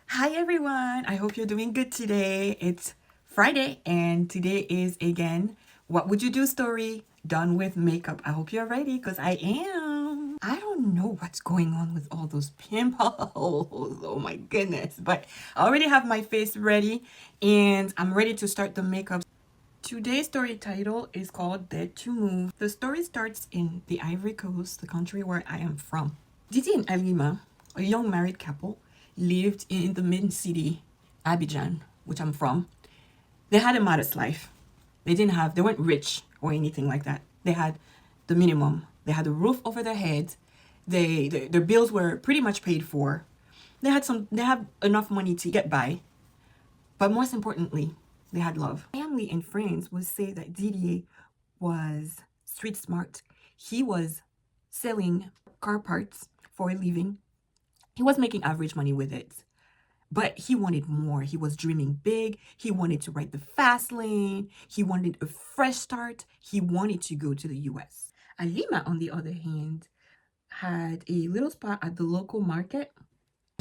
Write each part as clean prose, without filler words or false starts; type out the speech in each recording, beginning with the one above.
Hi everyone, I hope you're doing good today. It's Friday and today is again what would you do story done with makeup. I hope you're ready because I am. I don't know what's going on with all those pimples. Oh my goodness, but I already have my face ready and I'm ready to start the makeup. Today's story title is called Dead to Move. The story starts in the Ivory Coast, the country where I am from. Didier and Alima, a young married couple, lived in the main city, Abidjan, which I'm from. They had a modest life. They weren't rich or anything like that. They had the minimum. They had a roof over their heads. Their bills were pretty much paid for. They had enough money to get by. But most importantly, they had love. Family and friends would say that Didier was street smart. He was selling car parts for a living. He was making average money with it, but he wanted more. He was dreaming big. He wanted to ride the fast lane. He wanted a fresh start. He wanted to go to the US. Alima, on the other hand, had a little spot at the local market.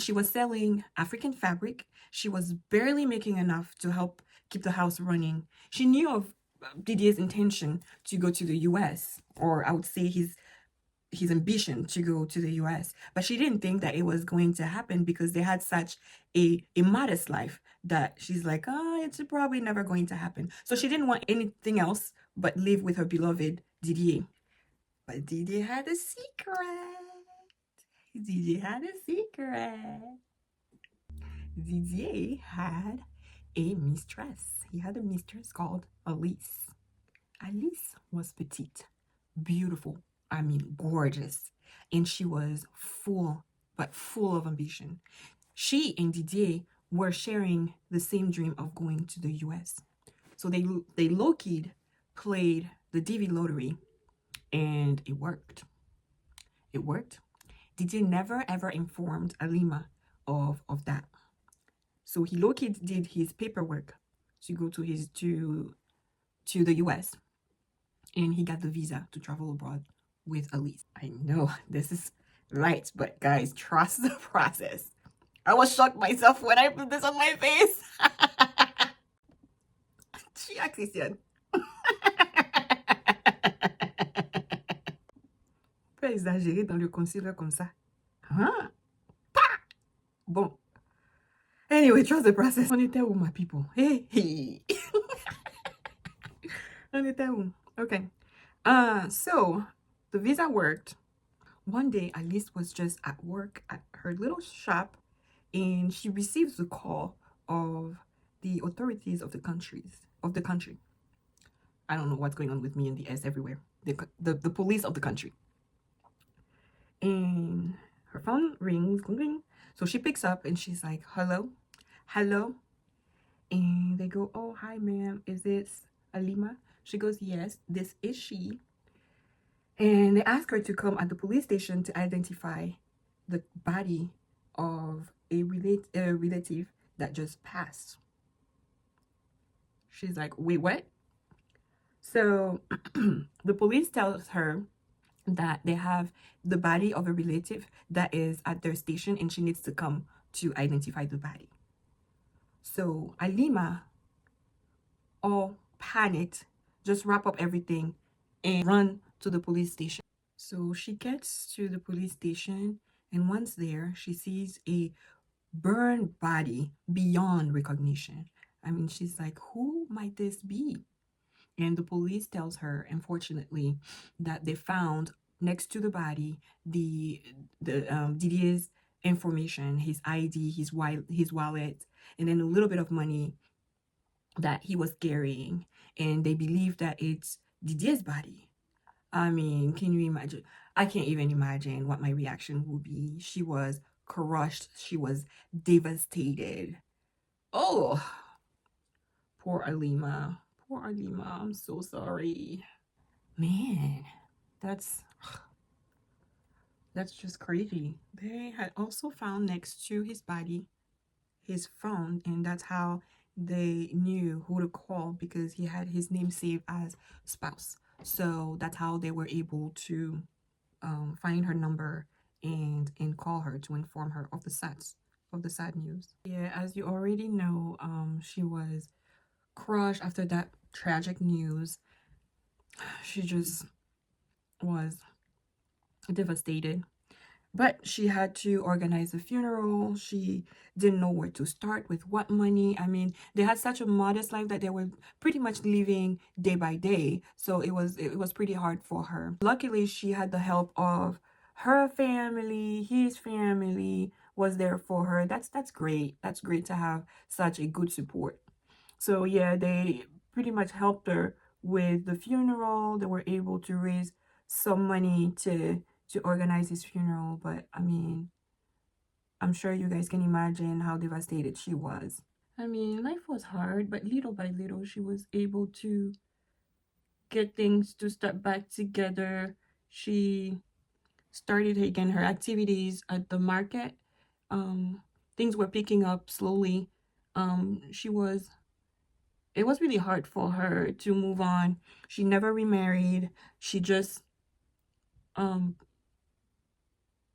She was selling African fabric. She was barely making enough to help keep the house running. She knew of Didier's intention to go to the US, or I would say his ambition to go to the US, but she didn't think that it was going to happen because they had such a modest life that she's like, oh, it's probably never going to happen. So she didn't want anything else but live with her beloved Didier. But Didier had a secret. Didier had a secret. Didier had a mistress. He had a mistress called Alice. Alice was petite, beautiful, I mean, gorgeous. And she was full of ambition. She and Didier were sharing the same dream of going to the US. So they low-keyed played the DV lottery and it worked. It worked. Didier never ever informed Alima of that. So he low-keyed did his paperwork to go to the US and he got the visa to travel abroad with Elise. I know this is right, but guys, trust the process. I was shocked myself when I put this on my face. Chia Christian. Pas exagérer dans le concealer comme ça. Hein? Bon. Anyway, trust the process. On était où, my people? Hey, hey. On était où? Okay. So the visa worked. One day, Alice was just at work at her little shop and she receives a call of the authorities of the country. I don't know what's going on with me and the S everywhere. The police of the country. And her phone rings, ring. So she picks up and she's like, hello, hello. And they go, oh, hi, ma'am. Is this Alima? She goes, yes, this is she. And they ask her to come at the police station to identify the body of a relative that just passed. She's like, wait, what? So the police tells her that they have the body of a relative that is at their station and she needs to come to identify the body. So Alima, all panicked, just wrap up everything and run to the police station. So she gets to the police station and once there, she sees a burned body beyond recognition. I mean, she's like, who might this be? And the police tells her, unfortunately, that they found next to the body the Didier's information, his ID, his wallet, and then a little bit of money that he was carrying. And they believe that it's Didier's body. I mean, can you imagine? I can't even imagine what my reaction would be. She was crushed. She was devastated. Oh, poor Alima. Poor Alima. I'm so sorry. Man, that's just crazy. They had also found next to his body his phone, and that's how they knew who to call because he had his name saved as spouse. So that's how they were able to find her number and call her to inform her of the of the sad news. Yeah, as you already know, she was crushed after that tragic news. She just was devastated. But she had to organize a funeral. She didn't know where to start, with what money. I mean, they had such a modest life that they were pretty much living day by day. So it was pretty hard for her. Luckily, she had the help of her family. His family was there for her. That's great. That's great to have such a good support. So yeah, they pretty much helped her with the funeral. They were able to raise some money to organize his funeral. But I mean, I'm sure you guys can imagine how devastated she was. I mean, life was hard, but little by little, she was able to get things to start back together. She started again her activities at the market. Um, Things were picking up slowly. She was It was really hard for her to move on. She never remarried. Um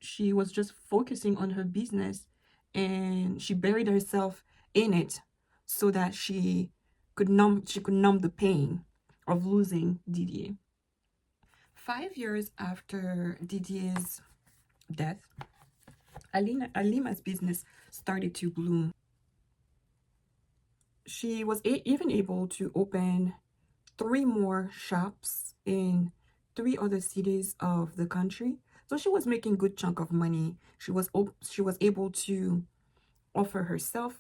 she was just focusing on her business, and she buried herself in it so that she could numb the pain of losing Didier. 5 years after Didier's death, Alima's business started to bloom. She was even able to open 3 more shops in 3 other cities of the country. So she was making good chunk of money. She was able to offer herself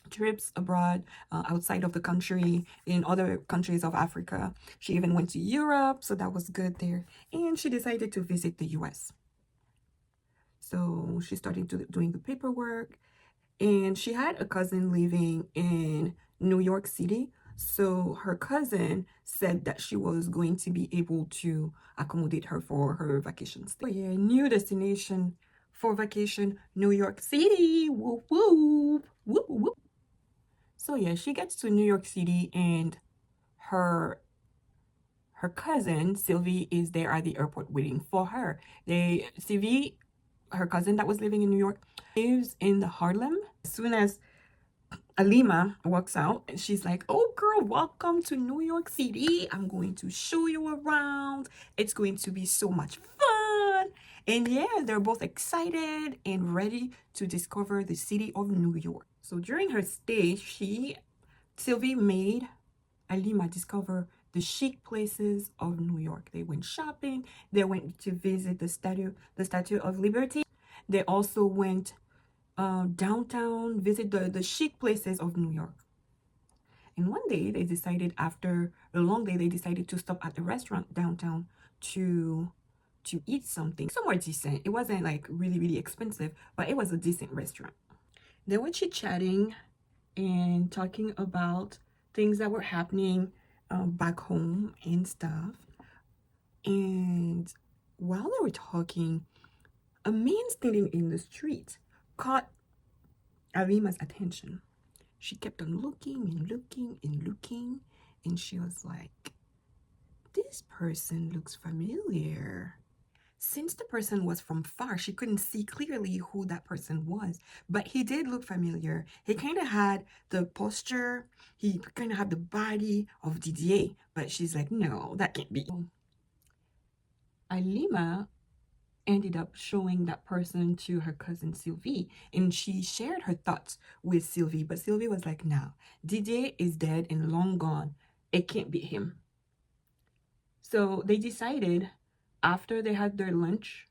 trips abroad, outside of the country, in other countries of Africa. She even went to Europe, so that was good there. And she decided to visit the US. So she started doing the paperwork, and she had a cousin living in New York City. So her cousin said that she was going to be able to accommodate her for her vacation stay. Oh yeah, new destination for vacation, New York City. Whoop whoop whoop whoop. So yeah, she gets to New York City, and her her cousin Sylvie is there at the airport waiting for her. Sylvie, her cousin that was living in New York, lives in the Harlem. As soon as Alima walks out, and she's like, "Oh girl, welcome to New York City. I'm going to show you around. It's going to be so much fun." And yeah, they're both excited and ready to discover the city of New York. So during her stay, Sylvie made Alima discover the chic places of New York. They went shopping. They went to visit the Statue of Liberty. They also went downtown, visit the chic places of New York. And one day after a long day, they decided to stop at a restaurant downtown to eat something somewhere decent. It wasn't like really, really expensive, but it was a decent restaurant. They were chit-chatting and talking about things that were happening back home and stuff. And while they were talking, a man standing in the street caught Arima's attention. She kept on looking and looking and looking, and she was like, "This person looks familiar." Since the person was from far, she couldn't see clearly who that person was, but he did look familiar. He kind of had the posture, he kind of had the body of Didier, but she's like, "No, that can't be." Alima ended up showing that person to her cousin Sylvie, and she shared her thoughts with Sylvie, but Sylvie was like, "No, Didier is dead and long gone. It can't be him." So they decided, after they had their lunch,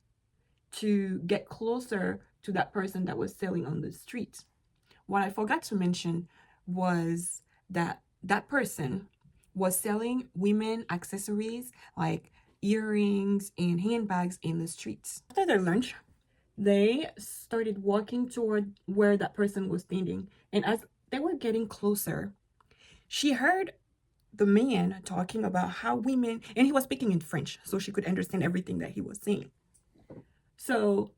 to get closer to that person that was selling on the streets. What I forgot to mention was that that person was selling women accessories like earrings and handbags in the streets. After their lunch, they started walking toward where that person was standing. And as they were getting closer, she heard the man talking about how women, and he was speaking in French, so she could understand everything that he was saying. So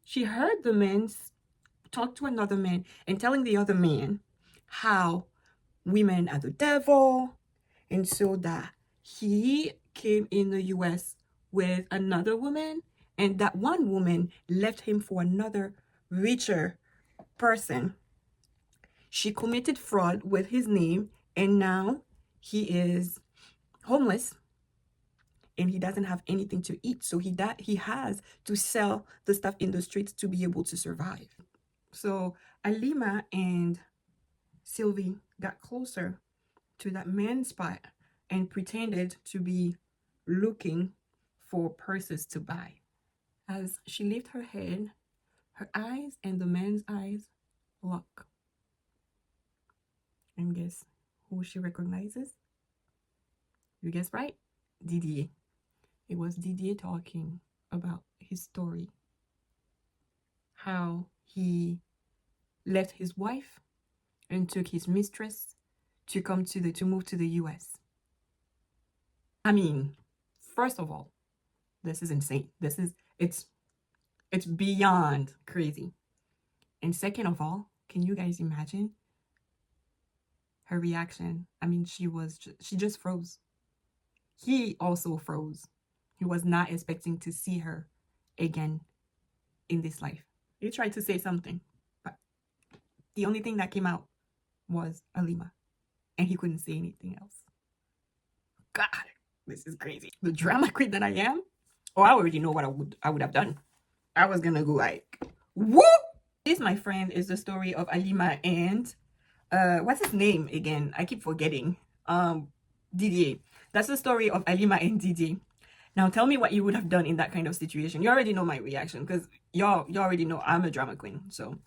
she heard the man talk to another man and telling the other man how women are the devil, and so that he came in the US with another woman, and that one woman left him for another richer person. She committed fraud with his name, and now he is homeless and he doesn't have anything to eat. So he has to sell the stuff in the streets to be able to survive. So Alima and Sylvie got closer to that man's spot and pretended to be looking for purses to buy. As she lifted her head, her eyes and the man's eyes lock. And guess who she recognizes? You guessed right, Didier. It was Didier talking about his story. How he left his wife and took his mistress to move to the US. I mean, first of all, this is insane. It's beyond crazy. And second of all, can you guys imagine her reaction? I mean, she just froze. He also froze. He was not expecting to see her again in this life. He tried to say something, but the only thing that came out was Alima, and he couldn't say anything else. God, this is crazy. The drama queen that I am. Oh, I already know what I would have done. I was gonna go like, whoop! This, my friend, is the story of Alima and what's his name again? I keep forgetting. Didier. That's the story of Alima and Didier. Now tell me what you would have done in that kind of situation. You already know my reaction because y'all already know I'm a drama queen. So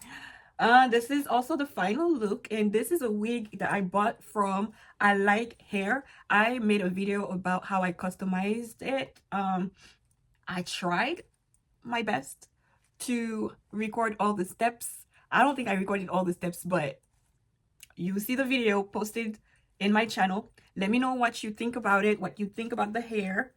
this is also the final look, and this is a wig that I bought from I Like Hair. I made a video about how I customized it. I tried my best to record all the steps. I don't think I recorded all the steps, but you see the video posted in my channel. Let me know what you think about it, what you think about the hair.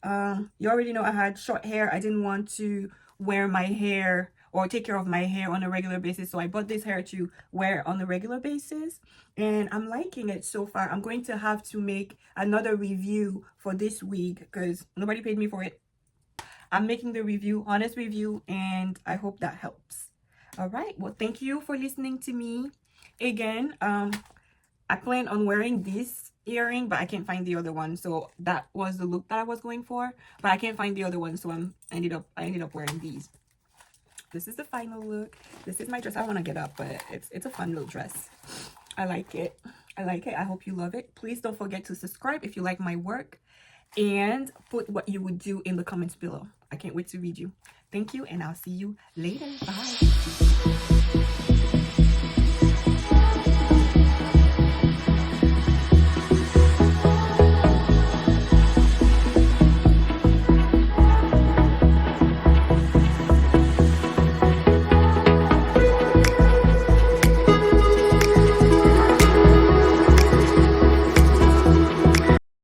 You already know I had short hair. I didn't want to wear my hair or take care of my hair on a regular basis, so I bought this hair to wear on a regular basis, and I'm liking it so far. I'm going to have to make another review for this wig because nobody paid me for it. I'm making the review, honest review, and I hope that helps. All right, well, thank you for listening to me again. I plan on wearing this earring, but I can't find the other one, so that was the look that I was going for, but I can't find the other one, so I ended up wearing these. This is the final look. This is my dress. I want to get up, but it's a fun little dress. I like it. I hope you love it. Please don't forget to subscribe if you like my work, and put what you would do in the comments below. I can't wait to read you. Thank you, and I'll see you later. Bye.